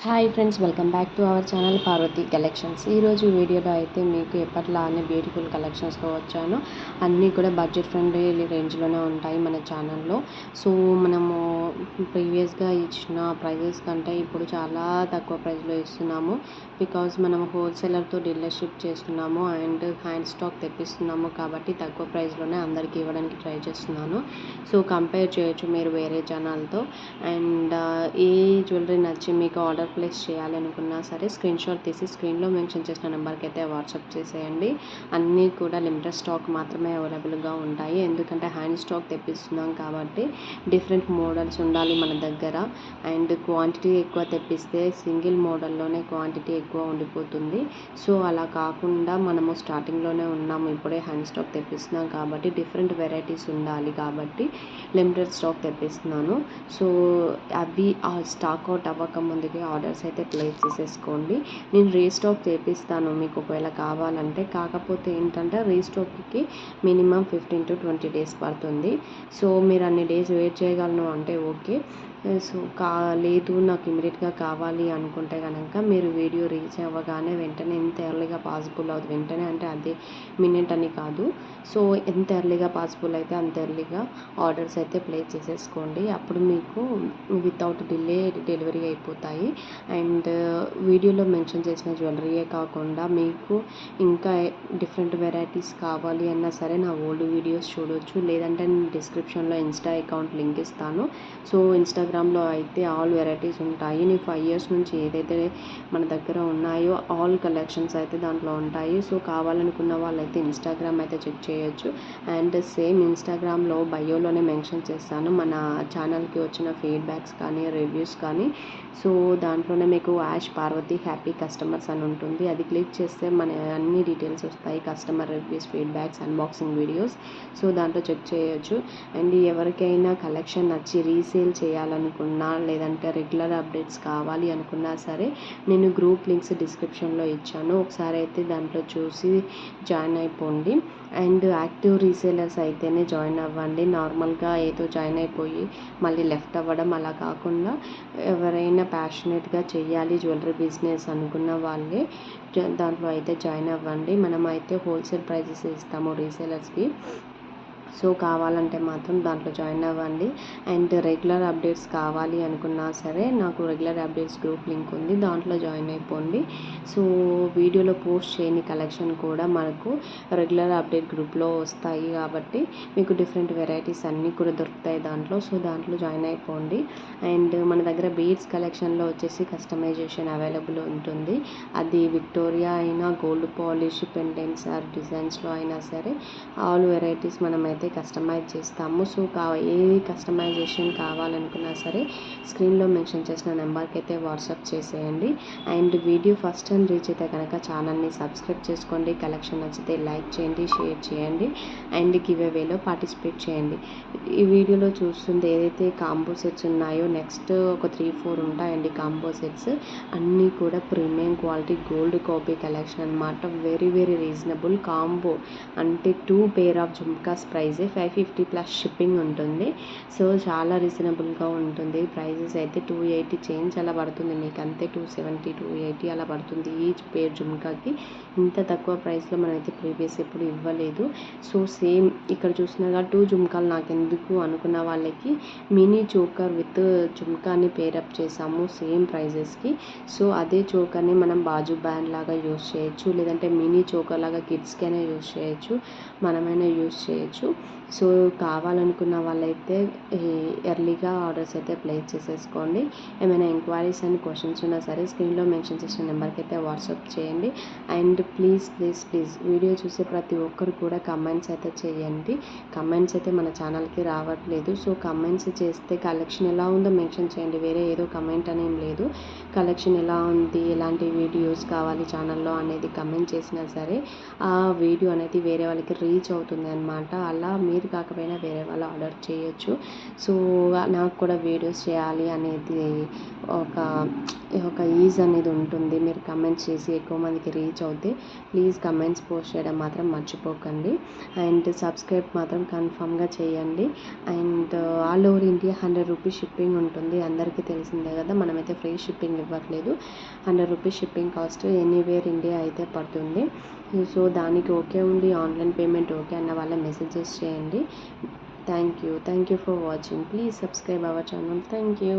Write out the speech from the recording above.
Hi friends, welcome back to our channel Parvati collections. ఈరోజు వీడియోలో అయితే మీకు ఎప్పట్లానే బ్యూటిఫుల్ కలెక్షన్స్తో వచ్చాను. అన్నీ కూడా బడ్జెట్ ఫ్రెండ్లీ రేంజ్లోనే ఉంటాయి మన ఛానల్లో. సో మనము ప్రీవియస్గా ఇచ్చిన ప్రైజెస్ కంటే ఇప్పుడు చాలా తక్కువ ప్రైస్లో ఇస్తున్నాము. బికాజ్ మనం హోల్సేలర్తో డీలర్షిప్ చేస్తున్నాము అండ్ హ్యాండ్ స్టాక్ తెప్పిస్తున్నాము కాబట్టి తక్కువ ప్రైస్లోనే అందరికీ ఇవ్వడానికి ట్రై చేస్తున్నాను. సో కంపేర్ చేయొచ్చు మీరు వేరే ఛానల్తో. అండ్ ఏ జ్యువెలరీ నచ్చి మీకు ఆర్డర్ ప్లేస్ చేయాలనుకున్నా సరే స్క్రీన్ షాట్ తీసి స్క్రీన్లో మెన్షన్ చేసిన నెంబర్కి అయితే వాట్సాప్ చేసేయండి. అన్నీ కూడా లిమిటెడ్ స్టాక్ మాత్రమే అవైలబుల్గా ఉంటాయి. ఎందుకంటే హ్యాండ్ స్టాక్ తెప్పిస్తున్నాం కాబట్టి డిఫరెంట్ మోడల్స్ ఉండాలి మన దగ్గర. అండ్ క్వాంటిటీ ఎక్కువ తెప్పిస్తే సింగిల్ మోడల్లోనే క్వాంటిటీ ఎక్కువ ఉండిపోతుంది. సో అలా కాకుండా మనము స్టార్టింగ్లోనే ఉన్నాము, ఇప్పుడే హ్యాండ్ స్టాక్ తెప్పిస్తున్నాం కాబట్టి డిఫరెంట్ వెరైటీస్ ఉండాలి కాబట్టి లిమిటెడ్ స్టాక్ తెప్పిస్తున్నాను. సో అవి ఆ స్టాక్ అవుట్ అవ్వక ముందుగా ఆర్డర్స్ అయితే ప్లేస్ చేసేసుకోండి. నేను రీస్టాక్ చేపిస్తాను మీకు ఒకవేళ కావాలంటే. కాకపోతే ఏంటంటే రీస్టాక్కి మినిమం 15 to 20 days పడుతుంది. సో మీరు అన్ని డేస్ వెయిట్ చేయగలను అంటే ఓకే. సో లేదు నాకు ఇమీడియట్గా కావాలి అనుకుంటే కనుక మీరు వీడియో రీచ్ అవ్వగానే వెంటనే ఎంత ఎర్లీగా పాసిబుల్ అవుతుంది, వెంటనే అంటే అదే మినిట్ అని కాదు. సో ఎంత ఎర్లీగా పాసిబుల్ అయితే అంత ఎర్లీగా ఆర్డర్స్ అయితే ప్లేస్ చేసేసుకోండి. అప్పుడు మీకు వితౌట్ డిలే డెలివరీ అయిపోతాయి. అండ్ వీడియోలో మెన్షన్ చేసిన జ్యువెలరీయే కాకుండా మీకు ఇంకా డిఫరెంట్ వెరైటీస్ కావాలి అన్నా సరే నా ఓల్డ్ వీడియోస్ చూడొచ్చు. లేదంటే నేను డిస్క్రిప్షన్లో ఇన్స్టా అకౌంట్ లింక్ ఇస్తాను. సో ఇన్స్టాగ్రామ్లో అయితే ఆల్ వెరైటీస్ ఉంటాయి. నేను 5 years నుంచి ఏదైతే మన దగ్గర ఉన్నాయో ఆల్ కలెక్షన్స్ అయితే దాంట్లో ఉంటాయి. సో కావాలనుకున్న వాళ్ళైతే ఇన్స్టాగ్రామ్ అయితే చెక్ చేయొచ్చు. అండ్ సేమ్ ఇన్స్టాగ్రామ్లో బయోలోనే మెన్షన్ చేస్తాను మన ఛానల్కి వచ్చిన ఫీడ్బ్యాక్స్ కానీ రివ్యూస్ కానీ. సో దాంట్లోనే మీకు యాష్ పార్వతి హ్యాపీ కస్టమర్స్ అని ఉంటుంది. అది క్లిక్ చేస్తే మన అన్ని డీటెయిల్స్ వస్తాయి, customer reviews, feedbacks, unboxing videos. So దాంట్లో చెక్ చేయొచ్చు. అండ్ ఎవరికైనా కలెక్షన్ నచ్చి రీసేల్ చేయాలనుకున్నా లేదంటే రెగ్యులర్ అప్డేట్స్ కావాలి అనుకున్నా సరే నేను గ్రూప్ లింక్స్ డిస్క్రిప్షన్లో ఇచ్చాను. ఒకసారి అయితే దాంట్లో చూసి జాయిన్ అయిపోండి. అండ్ యాక్టివ్ రీసేలర్స్ అయితేనే జాయిన్ అవ్వండి. నార్మల్గా ఏదో జాయిన్ అయిపోయి మళ్ళీ లెఫ్ట్ అవ్వడం అలా కాకుండా ఎవరైనా ప్యాషనెట్గా చెయ్యాలి జ్యువెలరీ బిజినెస్ అనుకున్న వాళ్ళే దాంట్లో అయితే జాయిన్ అవ్వండి. మనం అయితే హోల్సేల్ ప్రైజెస్ ఇస్తాము రీసేలర్స్కి. సో కావాలంటే మాత్రం దాంట్లో జాయిన్ అవ్వండి. అండ్ రెగ్యులర్ అప్డేట్స్ కావాలి అనుకున్నా సరే నాకు రెగ్యులర్ అప్డేట్స్ గ్రూప్ లింక్ ఉంది, దాంట్లో జాయిన్ అయిపోండి. సో వీడియోలో పోస్ట్ చేయని కలెక్షన్ కూడా మనకు రెగ్యులర్ అప్డేట్ గ్రూప్లో వస్తాయి కాబట్టి మీకు డిఫరెంట్ వెరైటీస్ అన్నీ కూడా దొరుకుతాయి దాంట్లో. సో దాంట్లో జాయిన్ అయిపోండి. అండ్ మన దగ్గర బీడ్స్ కలెక్షన్లో వచ్చేసి కస్టమైజేషన్ అవైలబుల్ ఉంటుంది. అది విక్టోరియా అయినా గోల్డ్ పాలిష్ పెండెంట్స్ ఆర్ డిజైన్స్లో అయినా సరే ఆల్ వెరైటీస్ మనమైతే కస్టమైజ్ చేస్తాము. సో ఏ కస్టమైజేషన్ కావాలనుకున్నా సరే స్క్రీన్లో మెన్షన్ చేసిన నెంబర్కి అయితే వాట్సాప్ చేసేయండి. And video first time reach అయితే కనుక ఛానల్ని సబ్స్క్రైబ్ చేసుకోండి. కలెక్షన్ నచ్చితే లైక్ చేయండి, షేర్ చేయండి అండ్ గివ్ అవేలో పార్టిసిపేట్ చేయండి. ఈ వీడియోలో చూస్తుంది ఏదైతే కాంబో సెట్స్ ఉన్నాయో నెక్స్ట్ ఒక 3-4 ఉంటాయండి కాంబో సెట్స్. అన్నీ కూడా premium quality gold copy collection అనమాట. వెరీ వెరీ రీజనబుల్ కాంబో అంటే 2 pair ఆఫ్ జుమ్కాస్ ప్రైజే 550 ప్లస్ షిప్పింగ్ ఉంటుంది. సో చాలా రీజనబుల్గా ఉంటుంది. ప్రైజెస్ అయితే 280 చేంజ్ అలా పడుతుంది మీకు, అంతే 270 280 అలా పడుతుంది ఈచ్ పేర్ జుమ్కాకి. ఇంత తక్కువ ప్రైస్లో మనమైతే ప్రీవియస్ ఎప్పుడు ఇవ్వలేదు. సో సేమ్ ఇక్కడ చూసినాగా 2 జుమ్కాలు నాకు ఎందుకు అనుకున్న వాళ్ళకి మినీ చోకర్ విత్ జుమ్కాని పేరప్ చేసాము సేమ్ ప్రైజెస్కి. సో అదే చోకర్ని మనం బాజు బ్యాండ్ లాగా యూస్ చేయొచ్చు, లేదంటే మినీ చోకర్ లాగా కిడ్స్కైనా యూస్ చేయొచ్చు, మనమైనా యూస్ చేయొచ్చు. సో కావాలనుకున్న వాళ్ళైతే ఎర్లీగా ఆర్డర్స్ అయితే ప్లేస్ చేసేసుకోండి. ఏమైనా ఎంక్వైరీస్ అండ్ క్వశ్చన్స్ ఉన్నా సరే స్క్రీన్లో మెన్షన్ చేసిన నెంబర్కి అయితే వాట్సాప్ చేయండి. And please please please video చూసే ప్రతి ఒక్కరు కూడా కమెంట్స్ అయితే చేయండి. కమెంట్స్ అయితే మన ఛానల్కి రావట్లేదు. సో కమెంట్స్ చేస్తే కలెక్షన్ ఎలా ఉందో మెన్షన్ చేయండి, వేరే ఏదో కమెంట్ అనేం లేదు. కలెక్షన్ ఎలా ఉంది, ఎలాంటి వీడియోస్ కావాలి ఛానల్లో అనేది కమెంట్ చేసినా సరే ఆ వీడియో అనేది వేరే వాళ్ళకి రీచ్ అవుతుంది అనమాట. అలా మీరు కాకపోయినా వేరే వాళ్ళు ఆర్డర్ చేయొచ్చు. సో నాకు కూడా వీడియోస్ చేయాలి అనేది ఒక ఈజ్ అనేది ఉంటుంది. మీరు కమెంట్స్ చేసి ఎక్కువ మందికి రీచ్ అవుతే ప్లీజ్ కమెంట్స్ పోస్ట్ చేయడం మాత్రం మర్చిపోకండి. అండ్ సబ్స్క్రైబ్ మాత్రం కన్ఫామ్గా చేయండి. And all over India 100 rupees shipping ఉంటుంది, అందరికీ తెలిసిందే కదా. మనమైతే ఫ్రీ షిప్పింగ్ ఇవ్వట్లేదు. 100 rupees shipping cost anywhere India అయితే పడుతుంది. సో దానికి ఓకే ఉంది, ఆన్లైన్ పేమెంట్ ఓకే అన్న వాళ్ళ మెసేజెస్ చేయండి. Thank you for watching. Please subscribe our channel. Thank you.